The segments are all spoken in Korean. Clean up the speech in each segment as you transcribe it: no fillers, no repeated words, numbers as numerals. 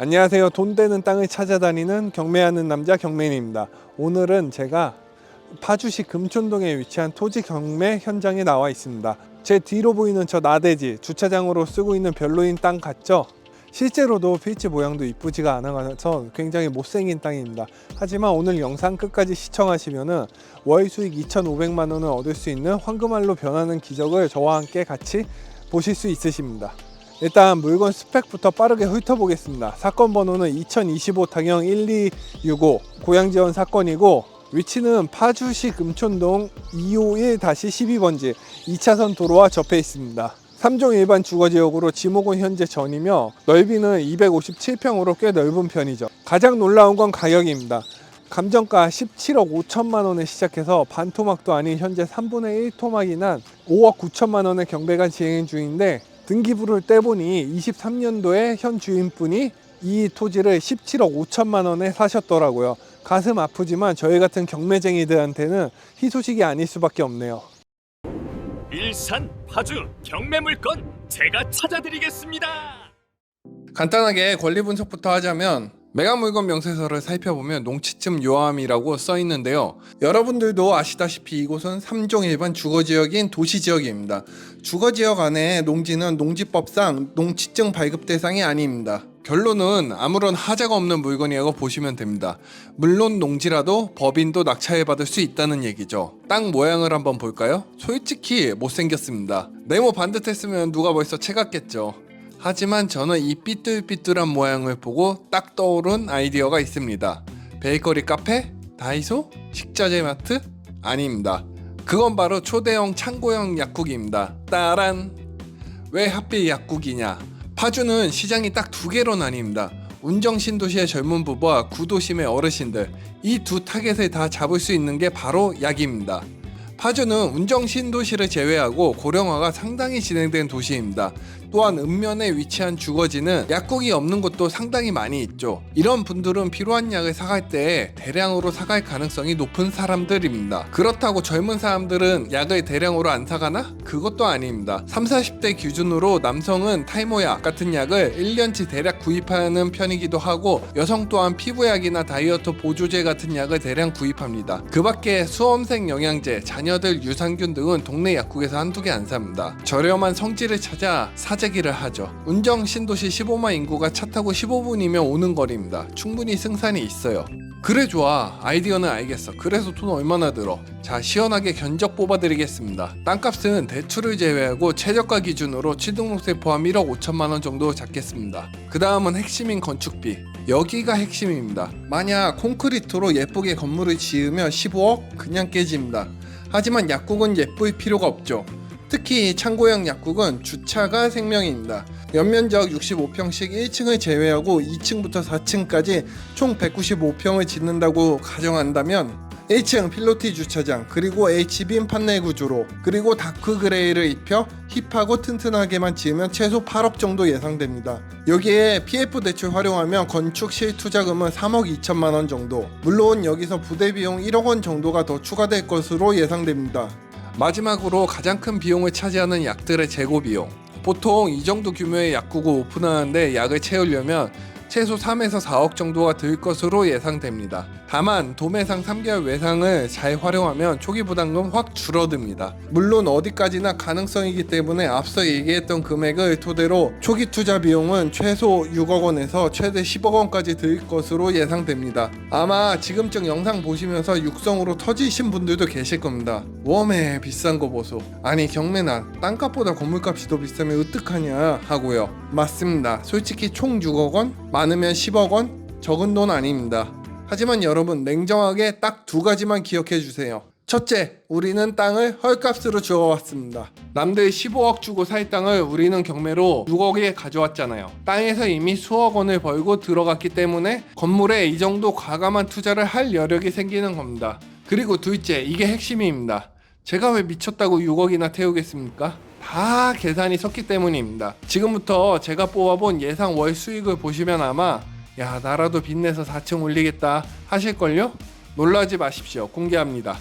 안녕하세요. 돈 되는 땅을 찾아다니는 경매하는 남자 경매인입니다. 오늘은 제가 파주시 금촌동에 위치한 토지 경매 현장에 나와 있습니다. 제 뒤로 보이는 저 나대지 주차장으로 쓰고 있는 별로인 땅 같죠? 실제로도 필지 모양도 이쁘지가 않아서 굉장히 못생긴 땅입니다. 하지만 오늘 영상 끝까지 시청하시면 월 수익 2,500만 원을 얻을 수 있는 황금알로 변하는 기적을 저와 함께 같이 보실 수 있으십니다. 일단 물건 스펙부터 빠르게 훑어보겠습니다. 사건 번호는 2025 타경 1265 고양지원 사건이고, 위치는 파주시 금촌동 251-12번지 2차선 도로와 접해 있습니다. 3종 일반 주거지역으로 지목은 현재 전이며 넓이는 257평으로 꽤 넓은 편이죠. 가장 놀라운 건 가격입니다. 감정가 17억 5천만 원에 시작해서 반토막도 아닌 현재 3분의 1 토막이 난 5억 9천만 원의 경매가 진행 중인데, 등기부를 떼보니 23년도에 현 주인분이 이 토지를 17억 5천만 원에 사셨더라고요. 가슴 아프지만 저희 같은 경매쟁이들한테는 희소식이 아닐 수밖에 없네요. 일산, 파주 경매 물건 제가 찾아드리겠습니다. 간단하게 권리 분석부터 하자면, 매각 물건 명세서를 살펴보면 농지증 요함이라고 써 있는데요. 여러분들도 아시다시피 이곳은 3종 일반 주거지역인 도시지역입니다. 주거지역 안에 농지는 농지법상 농지증 발급 대상이 아닙니다. 결론은 아무런 하자가 없는 물건이라고 보시면 됩니다. 물론 농지라도 법인도 낙찰받을 수 있다는 얘기죠. 땅 모양을 한번 볼까요? 솔직히 못생겼습니다. 네모 반듯했으면 누가 벌써 채갔겠죠. 하지만 저는 이 삐뚤삐뚤한 모양을 보고 딱 떠오른 아이디어가 있습니다. 베이커리 카페? 다이소? 식자재 마트? 아닙니다. 그건 바로 초대형 창고형 약국입니다. 따란! 왜 하필 약국이냐? 파주는 시장이 딱 두 개로 나뉩니다. 운정신도시의 젊은 부부와 구도심의 어르신들, 이 두 타겟을 다 잡을 수 있는 게 바로 약입니다. 파주는 운정신도시를 제외하고 고령화가 상당히 진행된 도시입니다. 또한 읍면에 위치한 주거지는 약국이 없는 곳도 상당히 많이 있죠. 이런 분들은 필요한 약을 사갈 때 대량으로 사갈 가능성이 높은 사람들입니다. 그렇다고 젊은 사람들은 약을 대량으로 안 사가나? 그것도 아닙니다. 30, 40대 기준으로 남성은 탈모약 같은 약을 1년치 대략 구입하는 편이기도 하고, 여성 또한 피부약이나 다이어트 보조제 같은 약을 대량 구입합니다. 그 밖에 수험생 영양제, 자녀들 유산균 등은 동네 약국에서 한두 개 안 삽니다. 저렴한 성지를 찾아 사재기를 하죠. 운정 신도시 15만 인구가 차 타고 15분이면 오는 거리입니다. 충분히 승산이 있어요. 그래 좋아, 아이디어는 알겠어. 그래서 돈 얼마나 들어? 자, 시원하게 견적 뽑아드리겠습니다. 땅값은 대출을 제외하고 최저가 기준으로 취등록세 포함 1억 5천만 원 정도 잡겠습니다. 그 다음은 핵심인 건축비. 여기가 핵심입니다. 만약 콘크리트로 예쁘게 건물을 지으면 15억? 그냥 깨집니다. 하지만 약국은 예쁠 필요가 없죠. 특히 창고형 약국은 주차가 생명입니다. 연면적 65평씩 1층을 제외하고 2층부터 4층까지 총 195평을 짓는다고 가정한다면 1층 필로티 주차장, 그리고 H빔 판넬 구조로, 그리고 다크 그레이를 입혀 힙하고 튼튼하게만 지으면 최소 8억 정도 예상됩니다. 여기에 PF 대출 활용하면 건축 실투자금은 3억 2천만 원 정도. 물론 여기서 부대 비용 1억 원 정도가 더 추가될 것으로 예상됩니다. 마지막으로 가장 큰 비용을 차지하는 약들의 재고 비용. 보통 이 정도 규모의 약국을 오픈하는데 약을 채우려면 최소 3에서 4억 정도가 들 것으로 예상됩니다. 다만 도매상 3개월 외상을 잘 활용하면 초기 부담금 확 줄어듭니다. 물론 어디까지나 가능성이기 때문에 앞서 얘기했던 금액을 토대로 초기 투자 비용은 최소 6억 원에서 최대 10억 원까지 들 것으로 예상됩니다. 아마 지금쯤 영상 보시면서 육성으로 터지신 분들도 계실 겁니다. 웜에 비싼 거 보소. 아니 경매나 땅값보다 건물값이 더 비싸면 어떡하냐 하고요. 맞습니다. 솔직히 총 6억 원? 많으면 10억 원? 적은 돈 아닙니다. 하지만 여러분, 냉정하게 딱 두 가지만 기억해 주세요. 첫째, 우리는 땅을 헐값으로 주워왔습니다. 남들 15억 주고 살 땅을 우리는 경매로 6억에 가져왔잖아요. 땅에서 이미 수억 원을 벌고 들어갔기 때문에 건물에 이 정도 과감한 투자를 할 여력이 생기는 겁니다. 그리고 둘째, 이게 핵심입니다. 제가 왜 미쳤다고 6억이나 태우겠습니까? 다 계산이 섰기 때문입니다. 지금부터 제가 뽑아본 예상 월 수익을 보시면 아마 야, 나라도 빚내서 4층 올리겠다 하실걸요? 놀라지 마십시오. 공개합니다.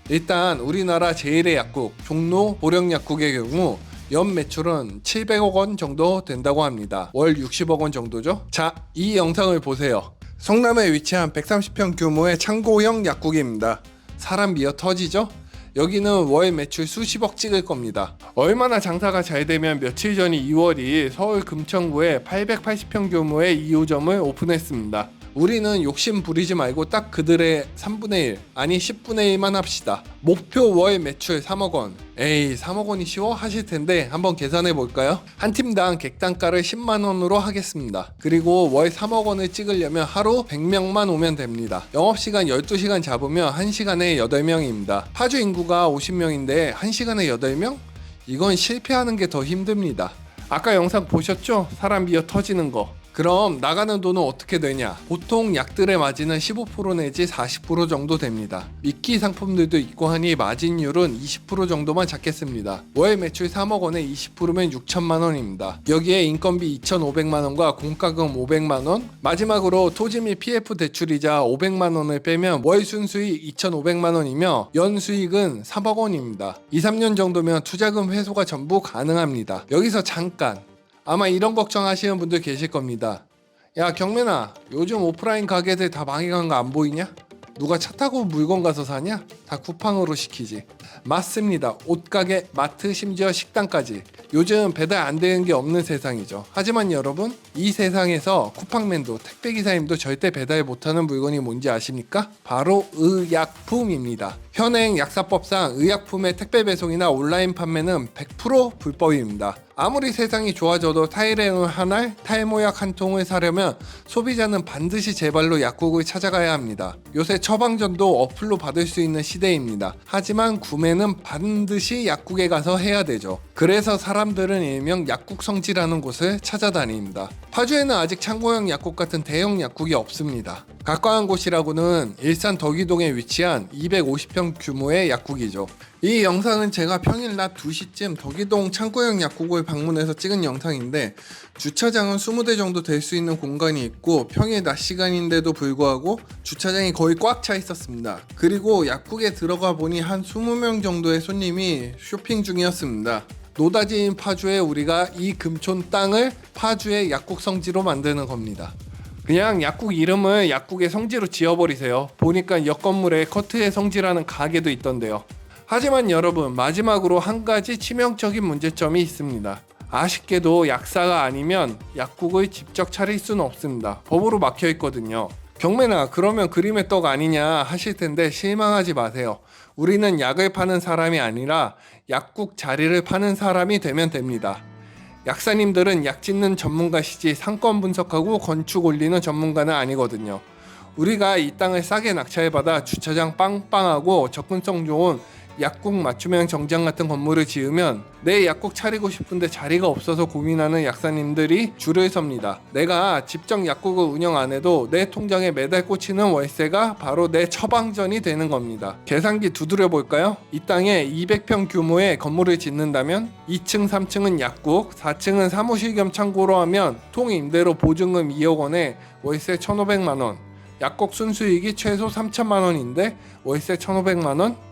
일단 우리나라 제1의 약국 종로 보령약국의 경우 연 매출은 700억 원 정도 된다고 합니다. 월 60억 원 정도죠. 자, 이 영상을 보세요. 성남에 위치한 130평 규모의 창고형 약국입니다. 사람 미어 터지죠? 여기는 월 매출 수십억 찍을 겁니다. 얼마나 장사가 잘 되면 며칠 전 2월 2일 서울 금천구에 880평 규모의 2호점을 오픈했습니다. 우리는 욕심 부리지 말고 딱 그들의 3분의 1 아니 10분의 1만 합시다. 목표 월 매출 3억 원. 에이 3억 원이 쉬워? 하실 텐데 한번 계산해 볼까요? 한 팀당 객단가를 10만 원으로 하겠습니다. 그리고 월 3억 원을 찍으려면 하루 100명만 오면 됩니다. 영업시간 12시간 잡으면 1시간에 8명입니다. 파주 인구가 50명인데 1시간에 8명? 이건 실패하는 게 더 힘듭니다. 아까 영상 보셨죠? 사람 미어 터지는 거. 그럼 나가는 돈은 어떻게 되냐? 보통 약들의 마진은 15% 내지 40% 정도 됩니다. 미끼 상품들도 있고 하니 마진율은 20% 정도만 잡겠습니다. 월 매출 3억 원에 20%면 6천만 원입니다. 여기에 인건비 2,500만 원과 공과금 500만 원, 마지막으로 토지 및 PF 대출이자 500만 원을 빼면 월 순수익 2,500만 원이며 연 수익은 3억 원입니다. 2, 3년 정도면 투자금 회수가 전부 가능합니다. 여기서 잠깐 아마 이런 걱정하시는 분들 계실 겁니다. 야 경매나 요즘 오프라인 가게들 다 망해간 거 안 보이냐? 누가 차 타고 물건 가서 사냐? 다 쿠팡으로 시키지. 맞습니다. 옷가게, 마트, 심지어 식당까지 요즘 배달 안 되는 게 없는 세상이죠. 하지만 여러분 이 세상에서 쿠팡맨도 택배기사님도 절대 배달 못하는 물건이 뭔지 아십니까? 바로 의약품입니다. 현행 약사법상 의약품의 택배 배송이나 온라인 판매는 100% 불법입니다. 아무리 세상이 좋아져도 타이레놀 한 알, 탈모약 한 통을 사려면 소비자는 반드시 제발로 약국을 찾아가야 합니다. 요새 처방전도 어플로 받을 수 있는 시대입니다. 하지만 구매는 반드시 약국에 가서 해야 되죠. 그래서 사람들은 일명 약국 성지라는 곳을 찾아다닙니다. 파주에는 아직 창고형 약국 같은 대형 약국이 없습니다. 가까운 곳이라고는 일산 덕이동에 위치한 250평 규모의 약국이죠. 이 영상은 제가 평일 낮 2시쯤 덕이동 창고형 약국을 방문해서 찍은 영상인데 주차장은 20대 정도 될 수 있는 공간이 있고 평일 낮 시간인데도 불구하고 주차장이 거의 꽉 차 있었습니다. 그리고 약국에 들어가 보니 한 20명 정도의 손님이 쇼핑 중이었습니다. 노다지인 파주에 우리가 이 금촌 땅을 파주의 약국 성지로 만드는 겁니다. 그냥 약국 이름을 약국의 성지로 지어버리세요. 보니까 옆 건물에 커트의 성지라는 가게도 있던데요. 하지만 여러분 마지막으로 한 가지 치명적인 문제점이 있습니다. 아쉽게도 약사가 아니면 약국을 직접 차릴 수는 없습니다. 법으로 막혀 있거든요. 경매나 그러면 그림의 떡 아니냐 하실 텐데 실망하지 마세요. 우리는 약을 파는 사람이 아니라 약국 자리를 파는 사람이 되면 됩니다. 약사님들은 약 짓는 전문가시지 상권 분석하고 건축 올리는 전문가는 아니거든요. 우리가 이 땅을 싸게 낙찰받아 주차장 빵빵하고 접근성 좋은 약국 맞춤형 정장 같은 건물을 지으면 내 약국 차리고 싶은데 자리가 없어서 고민하는 약사님들이 줄을 섭니다. 내가 직접 약국을 운영 안 해도 내 통장에 매달 꽂히는 월세가 바로 내 처방전이 되는 겁니다. 계산기 두드려 볼까요? 이 땅에 200평 규모의 건물을 짓는다면 2층, 3층은 약국, 4층은 사무실 겸 창고로 하면 통 임대료 보증금 2억 원에 월세 1,500만 원, 약국 순수익이 최소 3천만 원인데 월세 1,500만 원?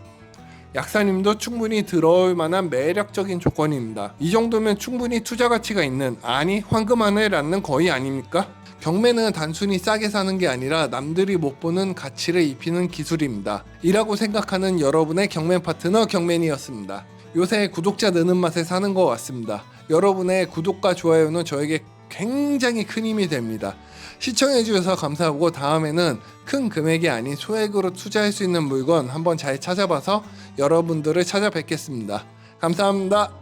약사님도 충분히 들어올 만한 매력적인 조건입니다. 이 정도면 충분히 투자 가치가 있는, 아니 황금하늘 낳는 거의 아닙니까? 경매는 단순히 싸게 사는 게 아니라 남들이 못 보는 가치를 입히는 기술입니다. 이라고 생각하는 여러분의 경매 파트너 경맨이었습니다. 요새 구독자 느는 맛에 사는 것 같습니다. 여러분의 구독과 좋아요는 저에게 굉장히 큰 힘이 됩니다. 시청해주셔서 감사하고 다음에는 큰 금액이 아닌 소액으로 투자할 수 있는 물건 한번 잘 찾아봐서 여러분들을 찾아뵙겠습니다. 감사합니다.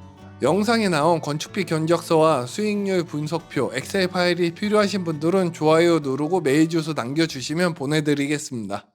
영상에 나온 건축비 견적서와 수익률 분석표, 엑셀 파일이 필요하신 분들은 좋아요 누르고 메일 주소 남겨주시면 보내드리겠습니다.